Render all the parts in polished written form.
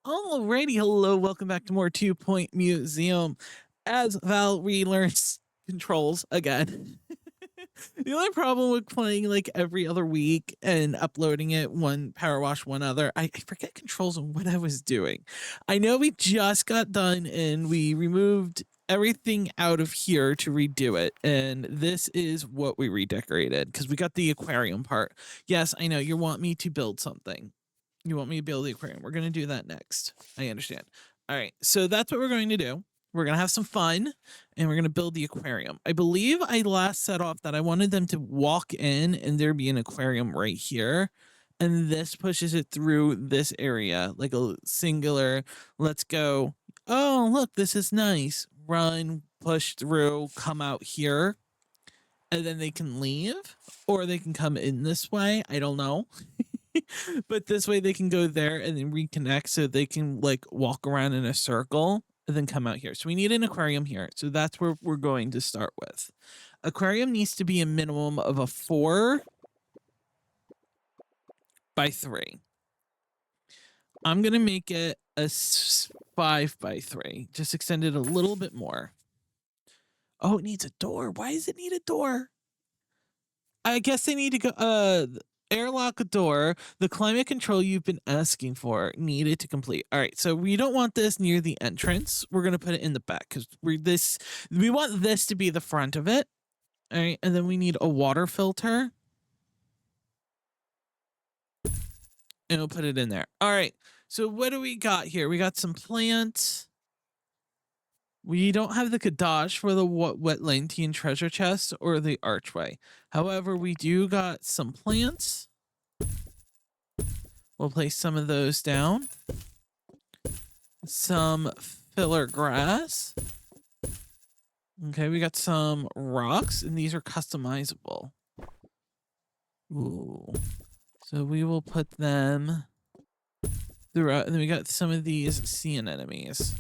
Alrighty, hello, welcome back to more 2 Point Museum. As Val relearns controls again. The only problem with playing like every other week and uploading it one power wash, one other, I forget controls and what I was doing. I know we just got done and we removed everything out of here to redo it. And this is what we redecorated because we got the aquarium part. Yes, I know you want me to build something. You want me to build the aquarium. We're going to do that next. I understand. All right. So that's what we're going to do. We're going to have some fun and we're going to build the aquarium. I believe I last set off that I wanted them to walk in and there be an aquarium right here. And this pushes it through this area like a singular. Let's go. Oh, look, this is nice. Run, push through, come out here. And then they can leave or they can come in this way. I don't know. But this way they can go there and then reconnect so they can like walk around in a circle and then come out here. So we need an aquarium here. So that's where we're going to start with. Aquarium needs to be a minimum of a 4x3. I'm going to make it a 5x3. Just extend it a little bit more. Oh, it needs a door. Why does it need a door? I guess they need to go airlock door, the climate control you've been asking for, needed to complete. All right, so we don't want this near the entrance. We're gonna put it in the back because we want this to be the front of it. All right, and then we need a water filter. And we'll put it in there. All right, so what do we got here? We got some plants. We don't have the Kadash for the Wetlandian treasure chest or the archway. However, we do got some plants. We'll place some of those down. Some filler grass. Okay, we got some rocks, and these are customizable. Ooh. So we will put them throughout. And then we got some of these sea anemones.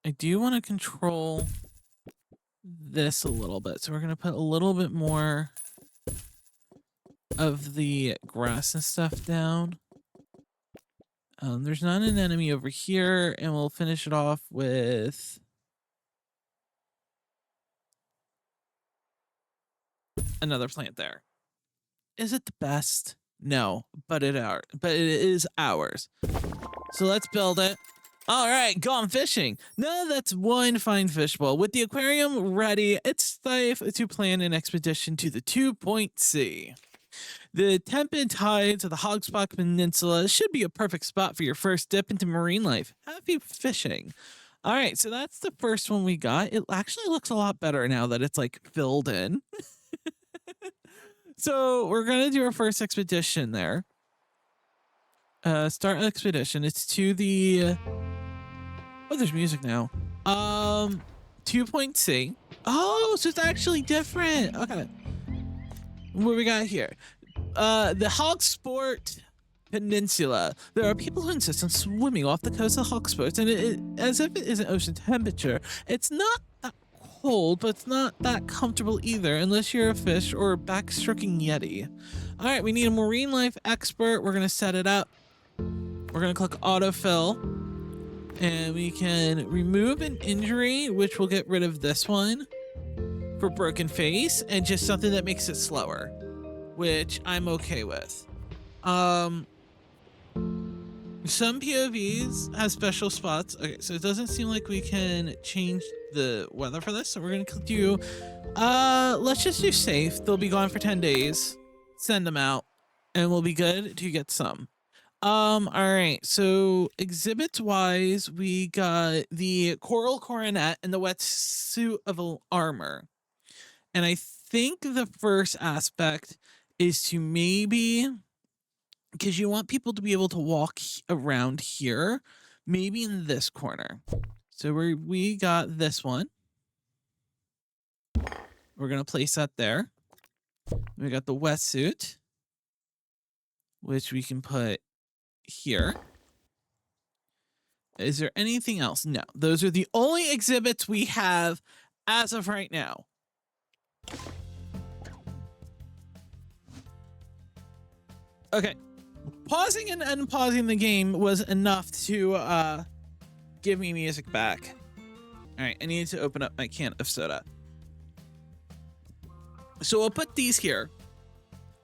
I do want to control this a little bit. So we're going to put a little bit more of the grass and stuff down. There's not an enemy over here, and we'll finish it off with another plant there. Is it the best? No, but it is ours. So let's build it. All right, gone fishing. Now that's one fine fishbowl. With the aquarium ready, it's time to plan an expedition to the 2-Point Sea. The tepid tides of the Hogspot Peninsula should be a perfect spot for your first dip into marine life. Happy fishing. All right, so that's the first one we got. It actually looks a lot better now that it's like filled in. So we're going to do our first expedition there. Start expedition. It's to the... Oh, there's music now. 2-Point Sea. Oh, so it's actually different. Okay. What we got here? The Hogspot Peninsula. There are people who insist on swimming off the coast of Hogspot, and as if it isn't ocean temperature, it's not that cold, but it's not that comfortable either, unless you're a fish or a backstroking yeti. All right, we need a marine life expert. We're gonna set it up. We're gonna click autofill. And we can remove an injury, which will get rid of this one for broken face, and just something that makes it slower, which I'm okay with. Some POVs have special spots. Okay, so it doesn't seem like we can change the weather for this, so we're gonna do, let's just do safe. They'll be gone for 10 days. Send them out, and we'll be good to get some. All right, so exhibits wise, we got the coral coronet and the wetsuit of armor. And I think the first aspect is to maybe, because you want people to be able to walk around here, maybe in this corner. So we got this one. We're going to place that there. We got the wetsuit, which we can put here. Is there anything else? No, those are the only exhibits we have as of right now. Okay, pausing and unpausing the game was enough to give me music back. All right, I need to open up my can of soda. So we'll put these here.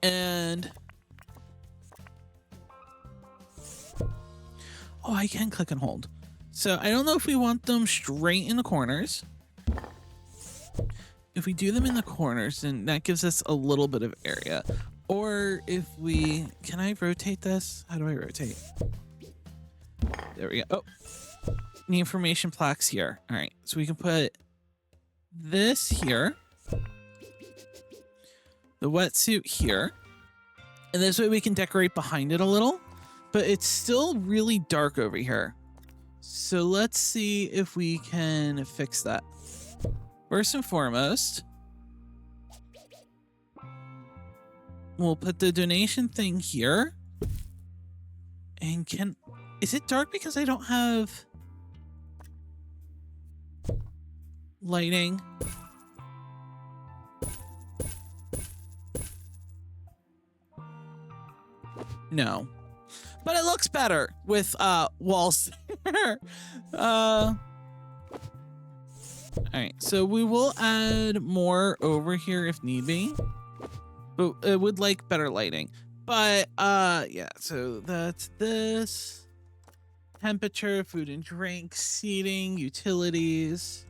And oh, I can click and hold. So I don't know if we want them straight in the corners. If we do them in the corners, then that gives us a little bit of area. Or if we, can I rotate this? How do I rotate? There we go. Oh, the information plaques here. All right, so we can put this here, the wetsuit here, and this way we can decorate behind it a little, but it's still really dark over here. So let's see if we can fix that. First and foremost, we'll put the donation thing here. And is it dark because I don't have lighting? No. But it looks better with walls there. All right, so we will add more over here if need be. But it would like better lighting. But yeah, so that's this. Temperature, food and drink, seating, utilities,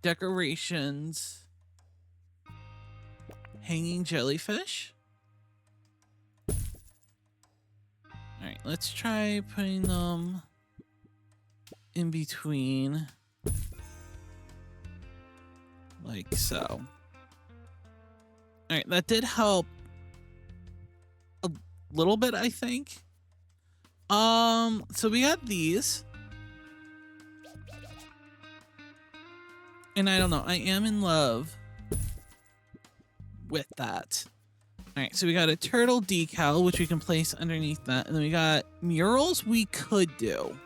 decorations, hanging jellyfish. All right, let's try putting them in between, like so. All right, that did help a little bit, I think. So we got these. And I don't know, I am in love with that. All right, so we got a turtle decal, which we can place underneath that. And then we got murals we could do.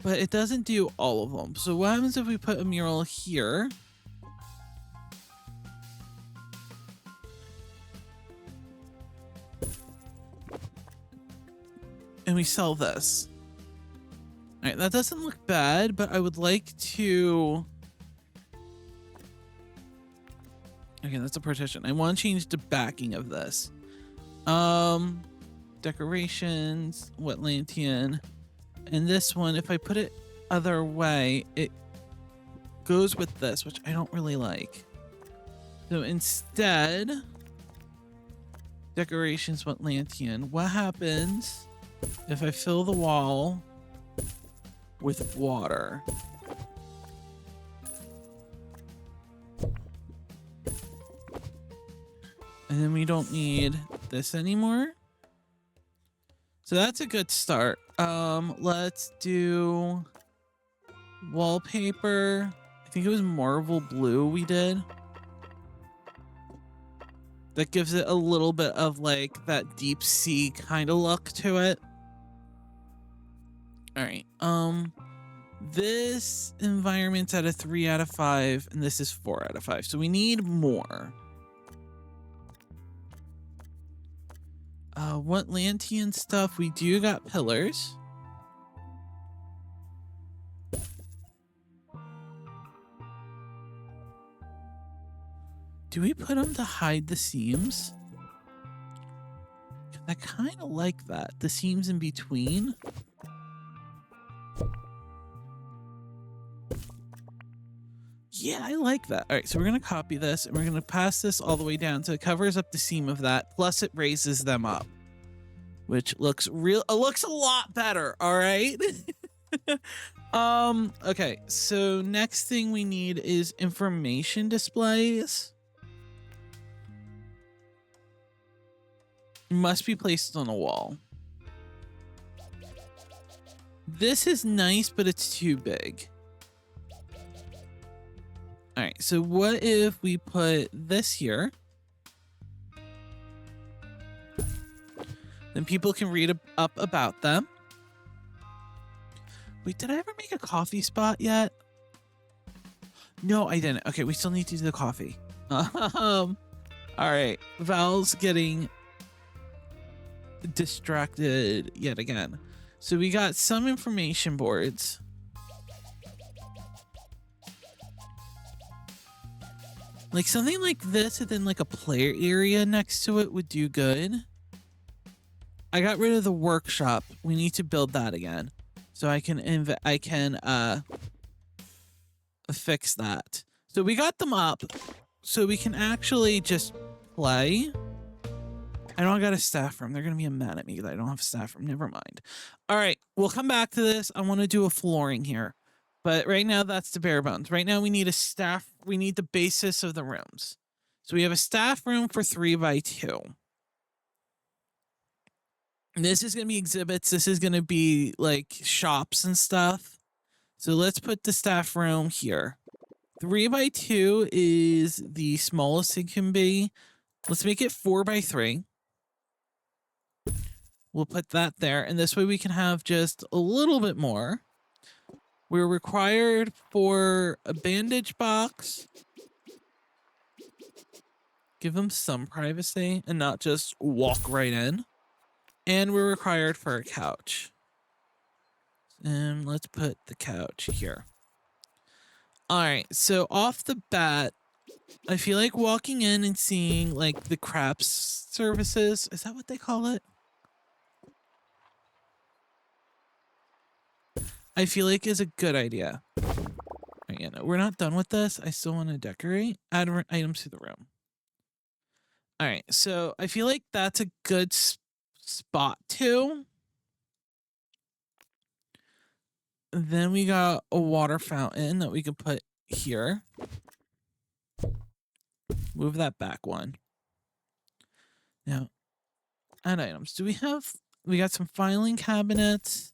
But it doesn't do all of them. So what happens if we put a mural here? And we sell this. All right, that doesn't look bad, but I would like to... Okay, that's a partition. I want to change the backing of this. Decorations, Wetlandian. And this one, if I put it other way, it goes with this, which I don't really like. So instead, decorations, Wetlandian. What happens if I fill the wall with water? And then we don't need this anymore. So that's a good start. Let's do wallpaper. I think it was Marvel Blue we did. That gives it a little bit of like that deep sea kind of look to it. All right. This environment's at a 3 out of 5, and this is 4 out of 5. So we need more. Wetlandian stuff, we do got pillars. Do we put them to hide the seams? I kind of like that. The seams in between. Yeah, I like that. All right, so we're going to copy this and we're going to pass this all the way down so it covers up the seam of that, plus it raises them up, which looks real. It looks a lot better, all right? Okay, so next thing we need is information displays. Must be placed on a wall. This is nice, but it's too big. All right, so what if we put this here? Then people can read up about them. Wait, did I ever make a coffee spot yet? No, I didn't. Okay, we still need to do the coffee. All right. Val's getting distracted yet again. So we got some information boards. Like something like this and then like a player area next to it would do good. I got rid of the workshop. We need to build that again. So I can fix that. So we got them up so we can actually just play. I don't got a staff room. They're going to be mad at me that I don't have a staff room. Never mind. All right. We'll come back to this. I want to do a flooring here. But right now, that's the bare bones. Right now, we need a staff. We need the basis of the rooms. So we have a staff room for 3x2. This is going to be exhibits. This is going to be like shops and stuff. So let's put the staff room here. 3x2 is the smallest it can be. Let's make it 4x3. We'll put that there. And this way we can have just a little bit more. We're required for a bandage box. Give them some privacy and not just walk right in. And we're required for a couch. And let's put the couch here. All right, so off the bat, I feel like walking in and seeing like the craps services. Is that what they call it? I feel like is a good idea. Right, yeah, no, we're not done with this. I still want to decorate. Add items to the room. All right, so I feel like that's a good spot too. Then we got a water fountain that we can put here. Move that back one. Now, add items. Do we have... We got some filing cabinets,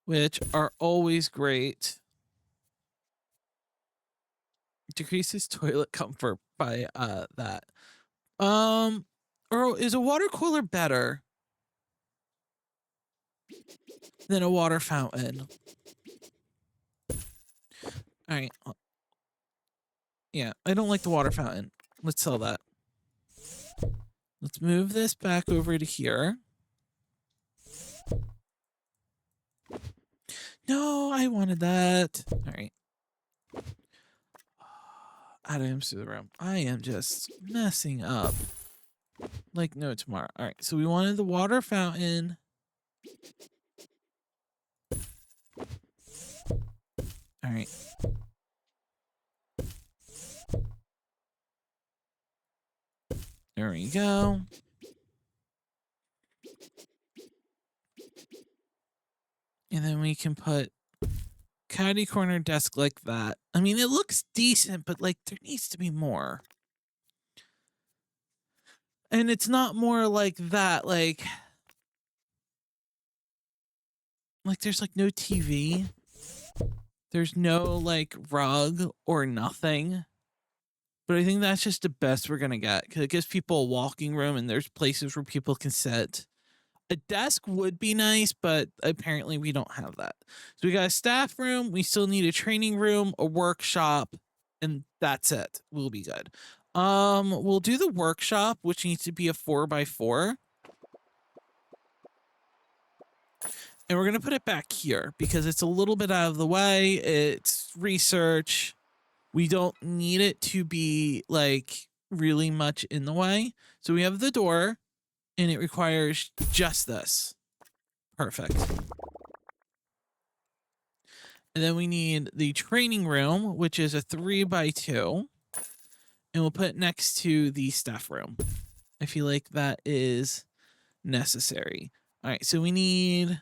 which are always great. Decreases toilet comfort by that. Or is a water cooler better than a water fountain? All right. Yeah, I don't like the water fountain. Let's sell that. Let's move this back over to here. No, I wanted that. All right. Add items to the room. I am just messing up like no tomorrow. All right, so we wanted the water fountain. All right. There we go. And then we can put caddy corner desk like that. I mean, it looks decent, but like there needs to be more. And it's not more like that, like there's like no TV. There's no like rug or nothing. But I think that's just the best we're going to get because it gives people a walking room and there's places where people can sit. A desk would be nice, but apparently we don't have that. So we got a staff room. We still need a training room, a workshop, and that's it. We'll be good. We'll do the workshop, which needs to be a 4x4. And we're going to put it back here because it's a little bit out of the way. It's research. We don't need it to be like really much in the way. So we have the door and it requires just this. Perfect. And then we need the training room, which is a 3x2. And we'll put it next to the staff room. I feel like that is necessary. All right, so we need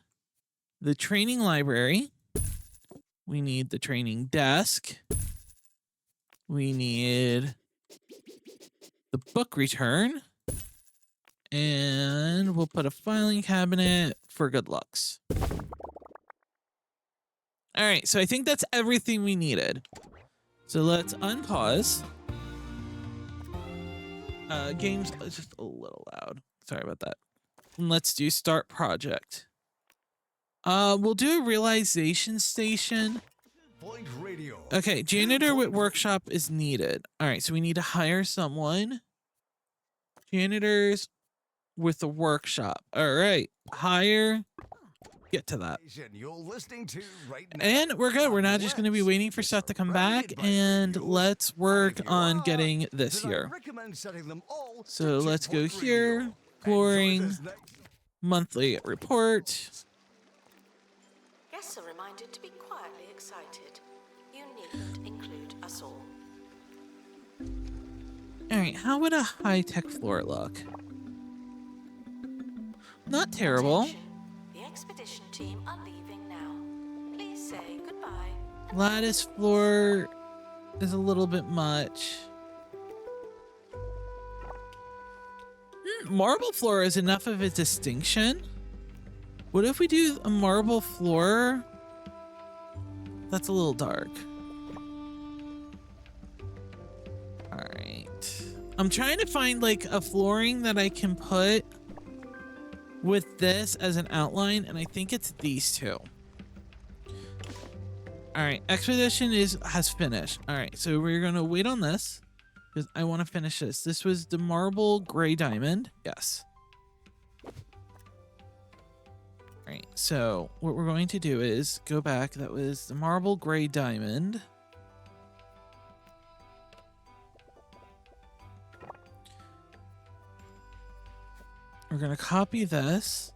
the training library. We need the training desk. We need the book return. And we'll put a filing cabinet for good looks. All right, so I think that's everything we needed. So let's unpause. Games is just a little loud. Sorry about that. And let's do start project. We'll do a realization station. Okay, janitor with workshop is needed. All right, so we need to hire someone. Janitors with the workshop. All right, hire. Get to that. And we're good. We're not just going to be waiting for stuff to come back, and let's work on getting this here. So let's go here. Flooring. Monthly report. Guests are reminded to be quietly excited. You needn't include us all. Alright, how would a high-tech floor look? Not terrible. Attention. The expedition team are leaving now. Please say goodbye. Lattice floor is a little bit much. Marble floor is enough of a distinction. What if we do a marble floor? That's a little dark. All right. I'm trying to find like a flooring that I can put with this as an outline, and I think it's these two. All right, expedition has finished. All right, so we're gonna wait on this because I want to finish this. This was the marble gray diamond. Yes. All right, so what we're going to do is go back. That was the marble gray diamond. We're gonna copy this.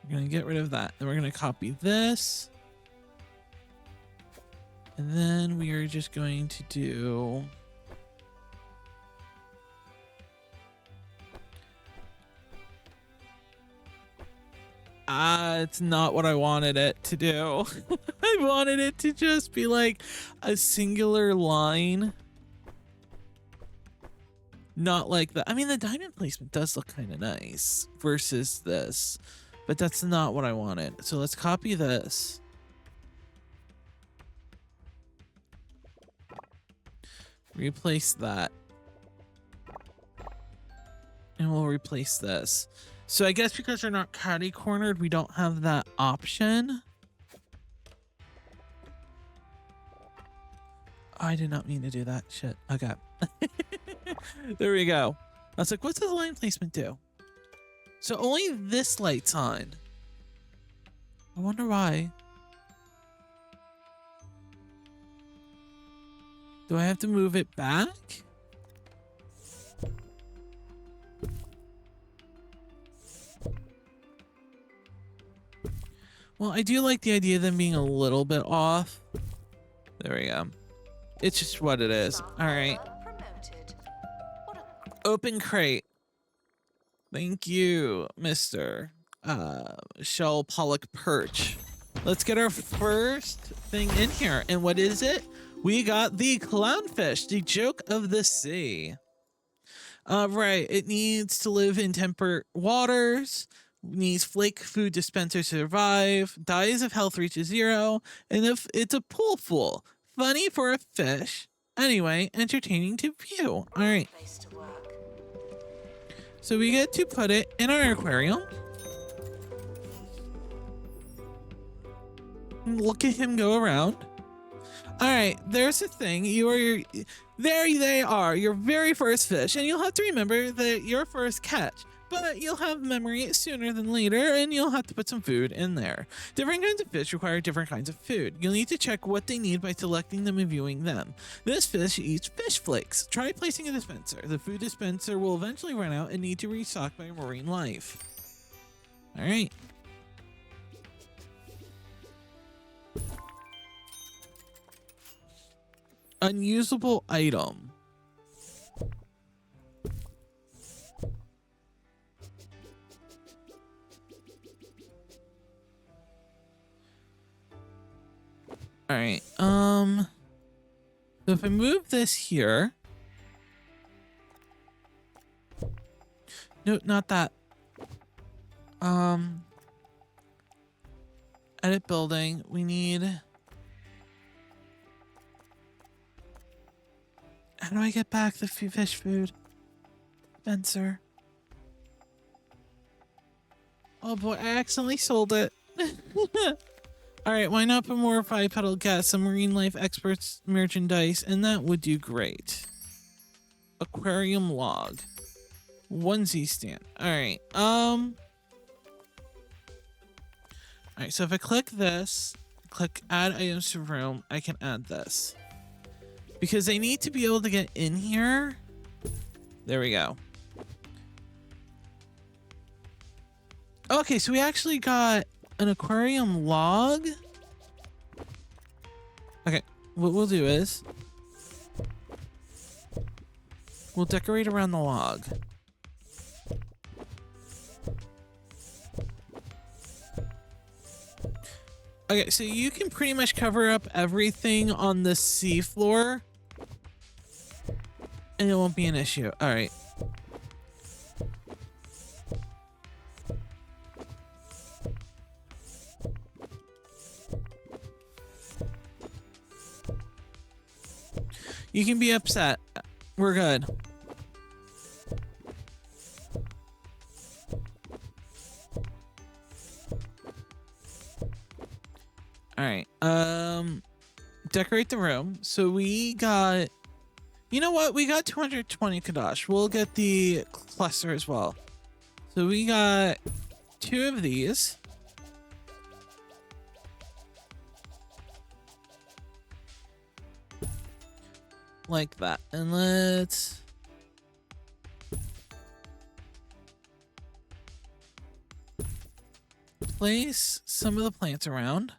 We're gonna get rid of that. Then we're gonna copy this. And then we are just going to do it's not what I wanted it to do. I wanted it to just be like a singular line. Not like that. I mean, the diamond placement does look kind of nice versus this, but that's not what I wanted. So let's copy this. Replace that. And we'll replace this. So I guess because they're not catty cornered, we don't have that option. I did not mean to do that. Shit. Okay. There we go. I was like, what's this line placement do? So only this light's on. I wonder why. Do I have to move it back? Well, I do like the idea of them being a little bit off. There we go. It's just what it is. All right. Open crate. Thank you, Mr. Shell Pollock Perch. Let's get our first thing in here. And what is it? We got the clownfish, the joke of the sea. Right, it needs to live in temperate waters, needs flake food dispenser to survive, dies if health reaches 0, and if it's a pool full. Funny for a fish. Anyway, entertaining to view. All right. So we get to put it in our aquarium. Look at him go around. All right, there's the thing. There they are, your very first fish, and you'll have to remember that your first catch, but you'll have memory sooner than later, and you'll have to put some food in there. Different kinds of fish require different kinds of food. You'll need to check what they need by selecting them and viewing them. This fish eats fish flakes. Try placing a dispenser. The food dispenser will eventually run out and need to restock by marine life. All right. Unusable item. All right. So if I move this here. No, not that. Edit building. We need. How do I get back the fish food? Spencer. Oh boy, I accidentally sold it. All All right, why not put more bipedal guests, some marine life experts merchandise, and that would do great. Aquarium log. Onesie stand. All right. All right, so if I click this, click add items to room, I can add this. Because they need to be able to get in here. There we go. Okay, so we actually got an aquarium log. Okay, what we'll do is we'll decorate around the log. Okay, so you can pretty much cover up everything on the seafloor and it won't be an issue. All right. You can be upset. We're good. All right. Decorate the room. So we got, you know what? We got 220 Kadash. We'll get the cluster as well. So we got 2 of these. Like that. And let's place some of the plants around.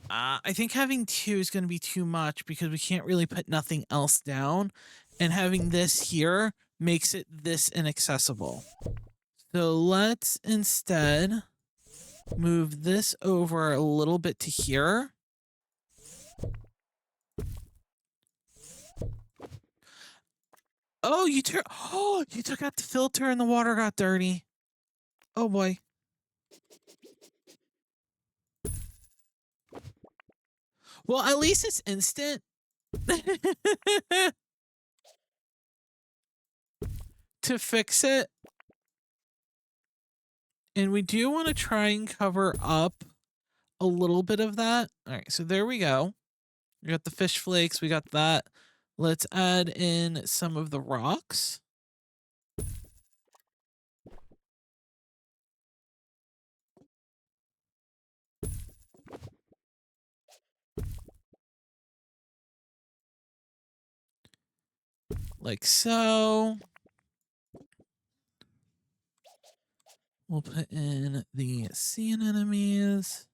I think having 2 is going to be too much because we can't really put nothing else down. And having this here makes it this inaccessible. So let's instead move this over a little bit to here. Oh, you took out the filter and the water got dirty. Oh boy. Well, at least it's instant. To fix it. And we do want to try and cover up a little bit of that. All right, so there we go. We got the fish flakes, we got that. Let's add in some of the rocks. Like so. We'll put in the sea anemones.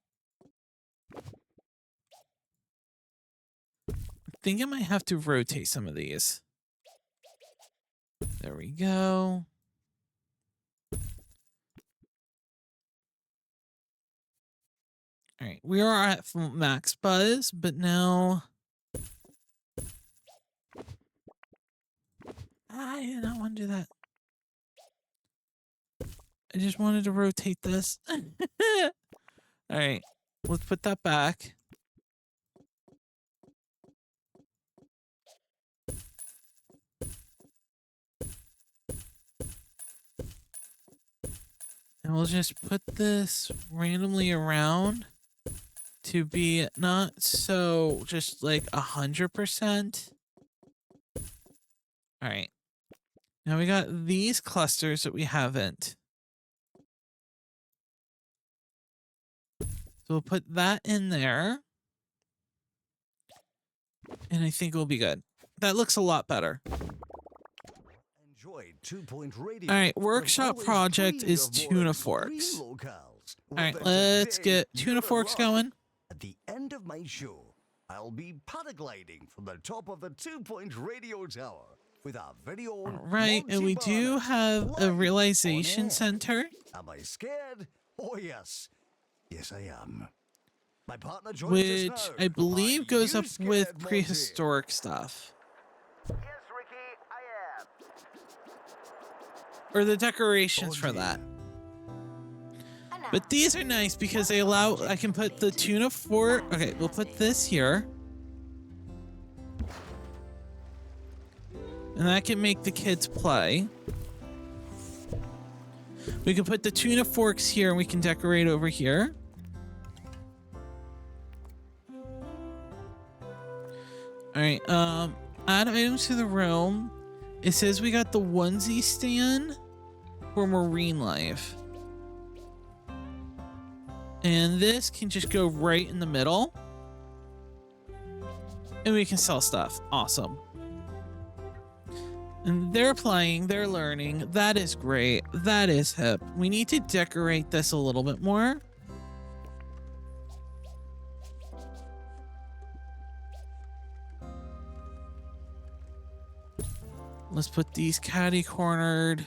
I think I might have to rotate some of these. There we go. All right, we are at max buzz, but now I did not want to do that. I just wanted to rotate this. All right, let's put that back. And we'll just put this randomly around to be not so just like 100%. All right. Now we got these clusters that we haven't. So we'll put that in there. And I think we'll be good. That looks a lot better. Enjoy 2-point radio. All right, workshop project is tuna forks. All right, let's get tuna forks going. At the end of my show, I'll be paragliding from the top of the 2-point radio tower with our very own. All right, and we do have a realization center. Am I scared? Oh yes, yes I am. My partner joins us Which now. I believe Are goes you up scared, with Monty? prehistoric stuff. Yes, Ricky, I am. Or the decorations for that. But these are nice because they allow, I can put the tuna fork. Okay, we'll put this here. And that can make the kids play. We can put the tuna forks here and we can decorate over here. All right, add items to the room. It says we got the onesie stand for marine life. And this can just go right in the middle. And we can sell stuff. Awesome. And they're playing, they're learning. That is great. That is hip. We need to decorate this a little bit more. Let's put these catty cornered.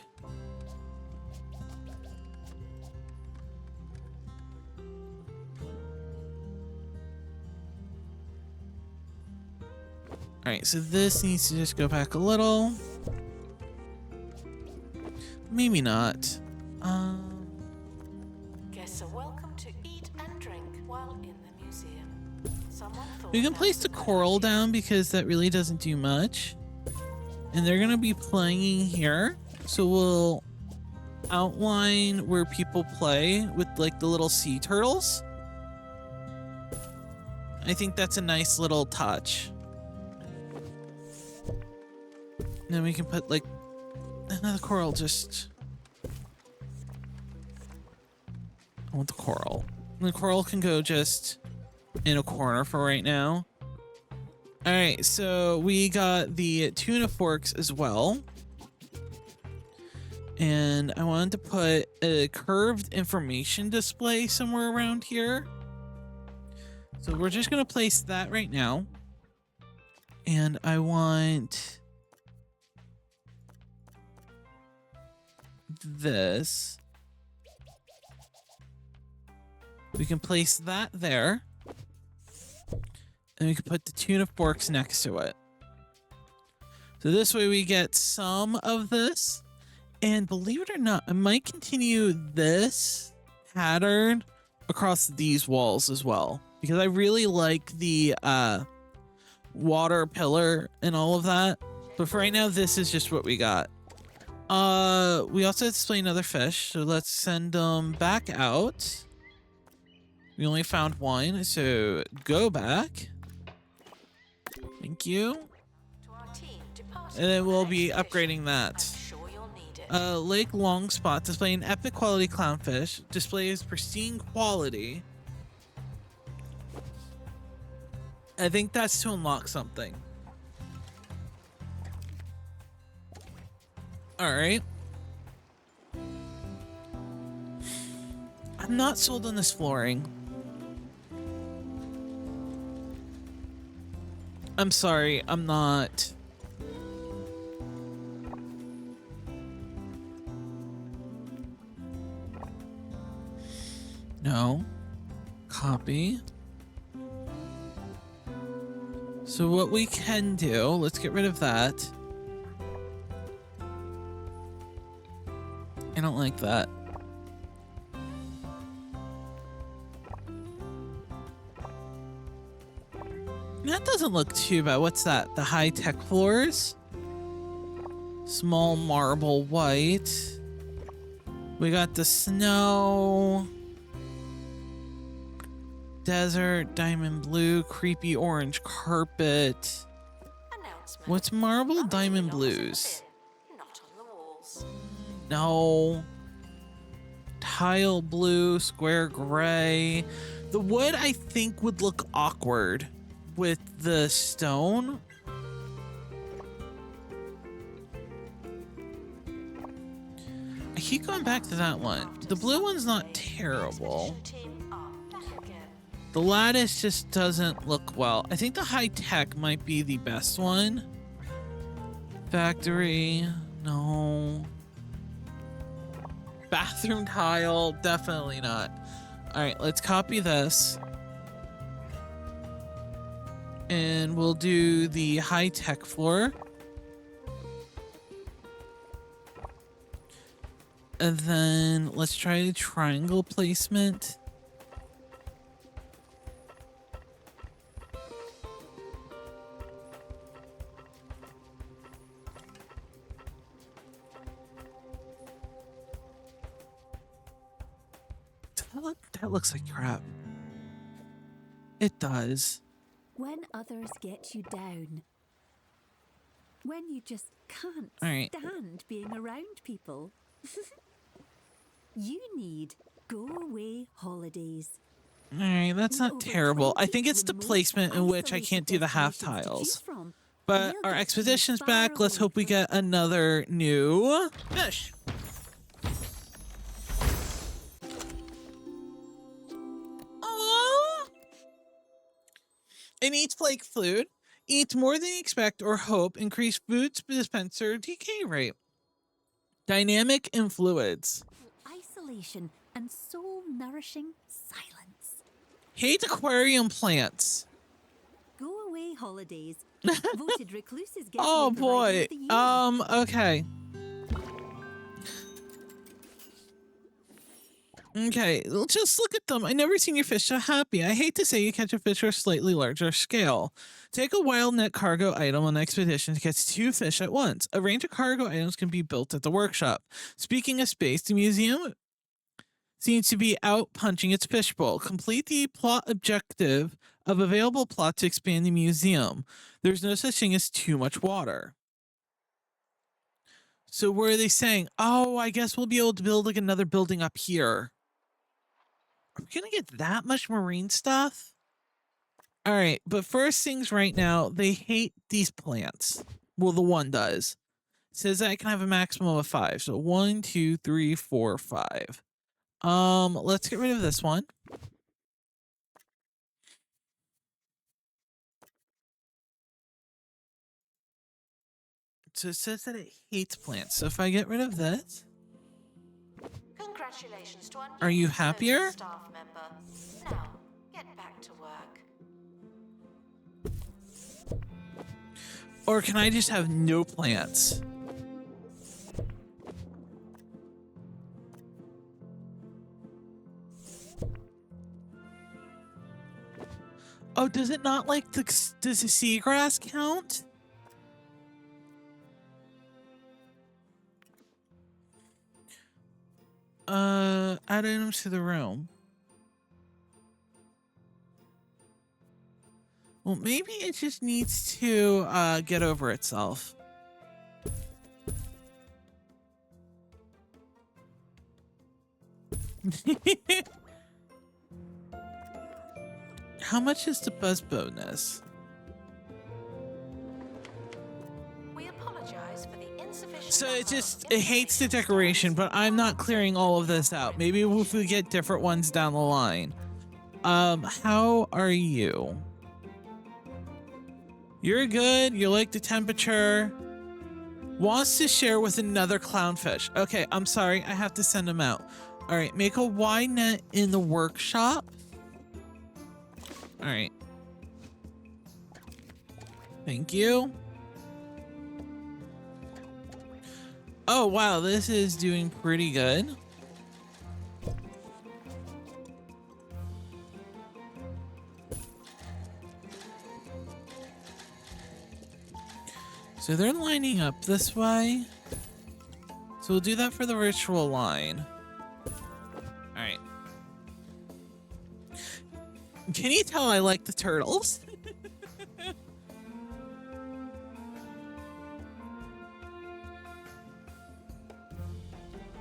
All right, so this needs to just go back a little. Maybe not. Guests are welcome to eat and drink while in the museum. Someone thought We can that place was the a good coral idea. down because that really doesn't do much. And they're gonna be playing here. So we'll outline where people play with like the little sea turtles. I think that's a nice little touch. And then we can put like another coral just... I want the coral. And the coral can go just in a corner for right now. All right, so we got the tuna forks as well. And I wanted to put a curved information display somewhere around here. So we're just gonna place that right now. And I want this. We can place that there. And we can put the tuna forks next to it. So this way we get some of this. And believe it or not, I might continue this pattern across these walls as well. Because I really like the water pillar and all of that. But for right now, this is just what we got. We also display another fish. So let's send them back out. We only found one, so go back. Thank you. To our team departing And then for the we'll be next mission. upgrading that. I'm sure you'll need it. Lake Long Spot displaying epic quality clownfish. Displays pristine quality. I think that's to unlock something. Alright. I'm not sold on this flooring. I'm sorry, I'm not. No. Copy. So what we can do, let's get rid of that. I don't like that. That doesn't look too bad. What's that? The high-tech floors? Small marble white. We got the snow. Desert, diamond blue, creepy orange carpet. Announcement. What's marble Rubbish diamond belongs in the blues? bin, not on the walls. No. Tile blue, square gray. The wood I think would look awkward with the stone. I keep going back to that one. The blue one's not terrible. Expedition team are back again. The lattice just doesn't look well. I think the high tech might be the best one. Factory, no. Bathroom tile, definitely not. All right, let's copy this. And we'll do the high tech floor. And then let's try the triangle placement. That looks like crap. It does. When others get you down. When you just can't All right. stand being around people. You need go-away holidays. All right, that's not Over terrible. I 20 think it's the remote placement in which I isolated can't do the half destinations to choose tiles. from. But They'll our get you expedition's far back. Let's away hope we from- get another new fish. Aww. It eats flake food. Eats more than you expect or hope. Increase food dispenser decay rate. Dynamic in fluids. Isolation and soul-nourishing silence. Hate aquarium plants. Go-away holidays. Voted recluses get Oh the provider boy. of the year. Okay. Okay, just look at them. I never seen your fish so happy. I hate to say you catch a fish or slightly larger scale. Take a wild net cargo item on expedition to catch 2 fish at once. A range of cargo items can be built at the workshop. Speaking of space, the museum seems to be out punching its fishbowl. Complete the plot objective of available plot to expand the museum. There's no such thing as too much water. So where are they saying? Oh, I guess we'll be able to build like another building up here. Are we gonna get that much marine stuff? All right, but first things right now, they hate these plants. Well, the one does. It says that I can have a maximum of 5. So 1, 2, 3, 4, 5. Let's get rid of this one. So it says that it hates plants. So if I get rid of this, Congratulations to our Are you newly promoted happier? staff member. Now, get back to work. or can I just have no plants? Oh, does it not like does the seagrass count? Add items to the room. Well, maybe it just needs to get over itself. How much is the buzz bonus? We apologize for the insufficient. So number it just of it hates the information decoration, stones. but I'm not clearing all of this out. Maybe if we get different ones down the line. How are you? You're good. You like the temperature. Wants to share with another clownfish. Okay, I'm sorry. I have to send him out. All right, make a wide net in the workshop. All right. Thank you. Oh, wow. This is doing pretty good. So they're lining up this way. So we'll do that for the ritual line. All right. Can you tell I like the turtles?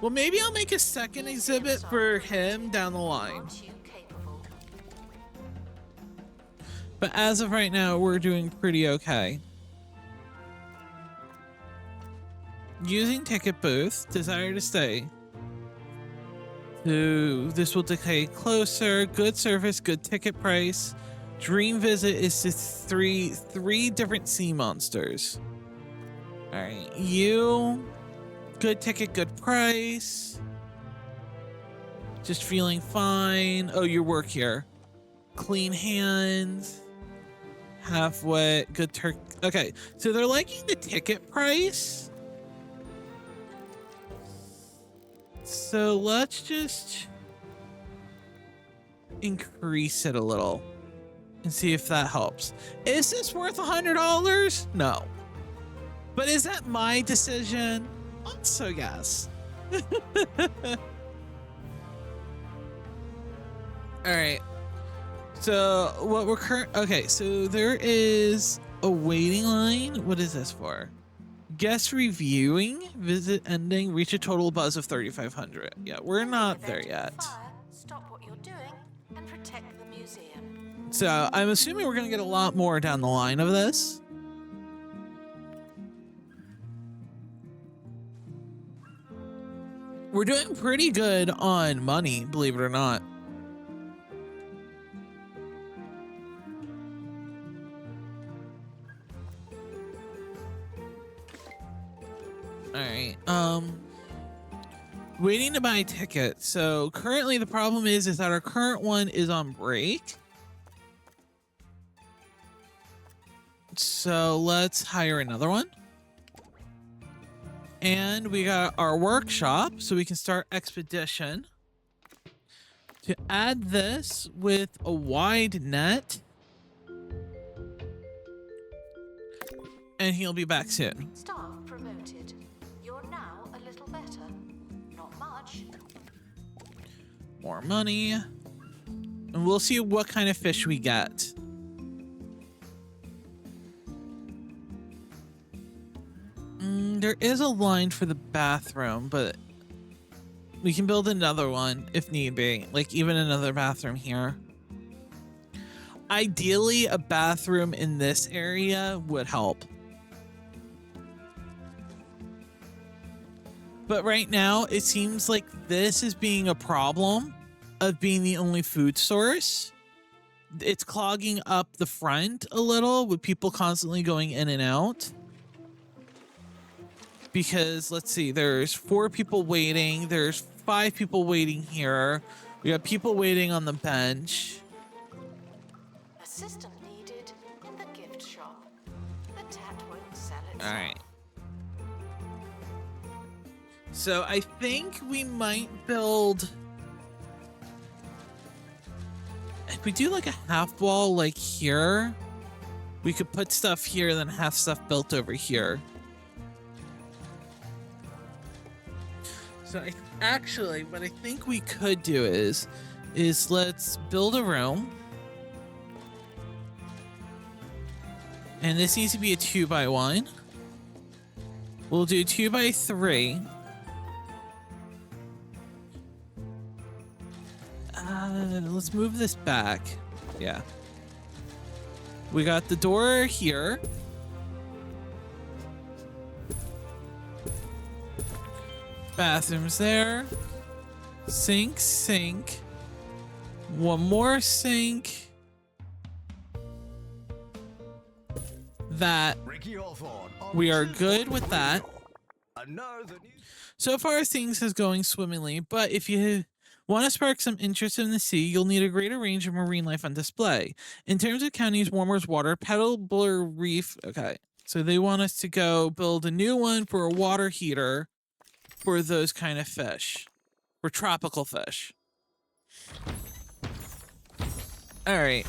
Well, maybe I'll make a second exhibit for him down the line. Aren't you capable? But as of right now, we're doing pretty okay. Using ticket booth, desire to stay. So this will decay closer. Good service, good ticket price. Dream visit is to three different sea monsters. All right, you. Good ticket, good price. Just feeling fine. Oh, your work here. Clean hands. Half wet. Good turkey. Okay, so they're liking the ticket price. So let's just increase it a little and see if that helps. Is this worth $100? No. But is that my decision? Also, yes. All right. So what we're okay, so there is a waiting line. What is this for? Guest reviewing, visit ending, reach a total buzz of 3,500. Yeah, we're In the not there event of a yet. fire, stop what you're doing and protect the museum. So I'm assuming we're gonna get a lot more down the line of this. We're doing pretty good on money, believe it or not. All right. Waiting to buy a ticket. So currently the problem is that our current one is on break. So let's hire another one. And we got our workshop, so we can start expedition. To add this with a wide net. And he'll be back soon. Staff promoted. You're now a little better. Not much. More money. And we'll see what kind of fish we get. There is a line for the bathroom, but we can build another one if need be. Like even another bathroom here. Ideally, a bathroom in this area would help. But right now, it seems like this is being a problem of being the only food source. It's clogging up the front a little with people constantly going in and out. Because let's see, there's 4 people waiting. There's 5 people waiting here. We got people waiting on the bench. Assistant needed in the gift shop. The tat won't sell itself. All right. So I think we might build. If we do like a half wall like here, we could put stuff here, then have stuff built over here. So actually, what I think we could do is let's build a room. And this needs to be a 2x1. We'll do 2x3. Let's move this back. Yeah. We got the door here. Bathrooms there. Sink, sink. One more sink. That. We are good with that. So far, things is going swimmingly, but if you want to spark some interest in the sea, you'll need a greater range of marine life on display. In terms of counties, Warmer's Water, Petalbur Reef. Okay, so they want us to go build a new one for a water heater for those kind of fish, for tropical fish. All right,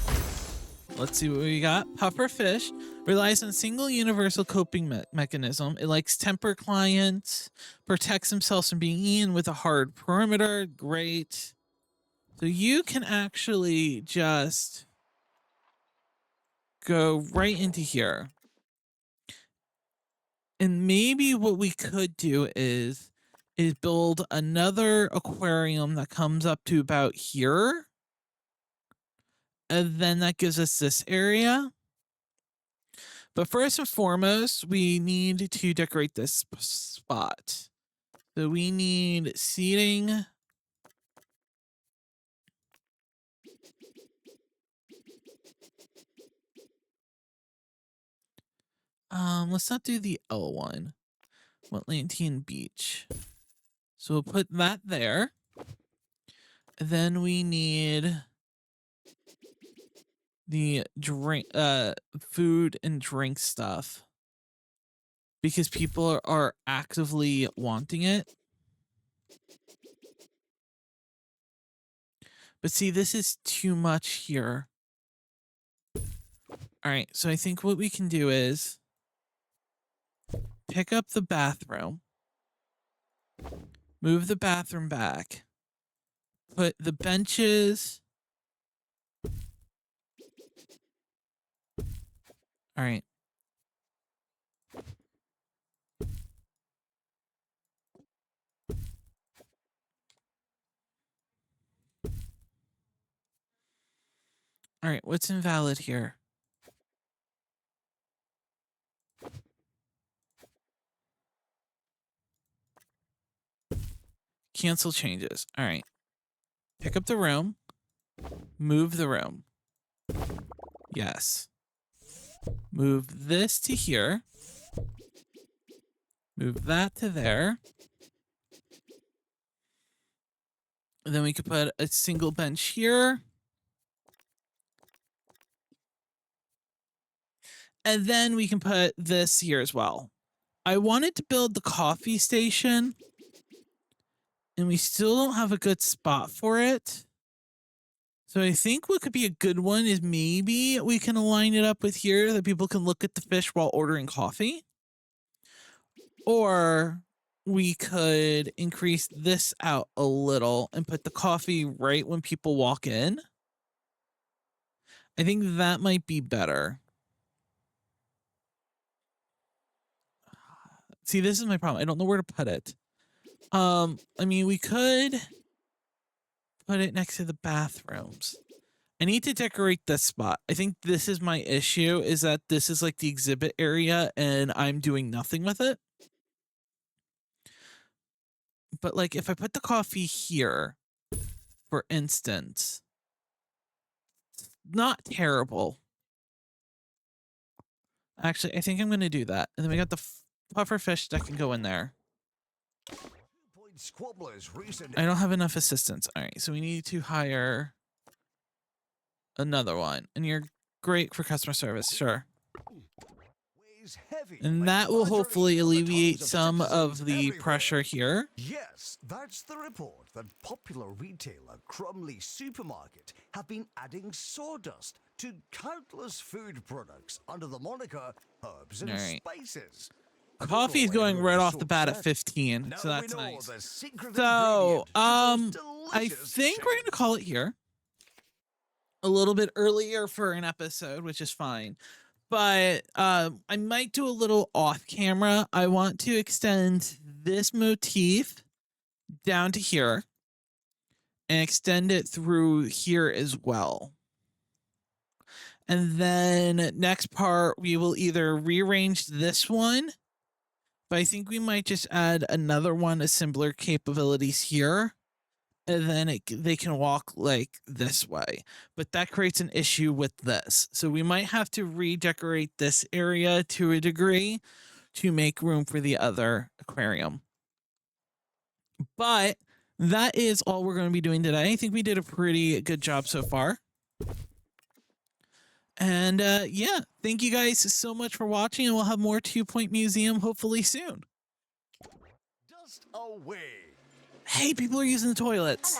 let's see what we got. Puffer fish relies on a single universal coping mechanism. It likes temper clients, protects themselves from being eaten with a hard perimeter. Great. So you can actually just go right into here. And maybe what we could do is build another aquarium that comes up to about here. And then that gives us this area. But first and foremost, we need to decorate this spot. So we need seating. Let's not do the L one. Atlantean Beach. So we'll put that there. Then we need the drink, food and drink stuff, because people are actively wanting it. But see, this is too much here. All right, so I think what we can do is pick up the bathroom, move the bathroom back, put the benches All right. All right, what's invalid here? Cancel changes. All right. Pick up the room. Move the room. Yes. Move this to here. Move that to there. And then we could put a single bench here. And then we can put this here as well. I wanted to build the coffee station, and we still don't have a good spot for it. So I think what could be a good one is maybe we can align it up with here that people can look at the fish while ordering coffee. Or we could increase this out a little and put the coffee right when people walk in. I think that might be better. See, this is my problem. I don't know where to put it. I mean, we could put it next to the bathrooms. I need to decorate this spot. I think this is my issue, is that this is like the exhibit area and I'm doing nothing with it. But like if I put the coffee here, for instance, not terrible. Actually, I think I'm going to do that. And then we got the puffer fish that can go in there. I don't have enough assistants. All right, so we need to hire another one. And you're great for customer service, sure. And that will hopefully alleviate some of the pressure here. Yes, that's the report that popular retailer Crumley Supermarket have been adding sawdust to countless food products under the moniker herbs and spices. Coffee is going right off the bat at 15, so that's nice. So, I think we're going to call it here. A little bit earlier for an episode, which is fine. But I might do a little off camera. I want to extend this motif down to here and extend it through here as well. And then next part, we will either rearrange this one, but I think we might just add another one, assembler capabilities here. And then they can walk like this way. But that creates an issue with this. So we might have to redecorate this area to a degree to make room for the other aquarium. But that is all we're going to be doing today. I think we did a pretty good job so far. And yeah, thank you guys so much for watching. And we'll have more 2 Point Museum hopefully soon. Dust away. Hey, people are using the toilets.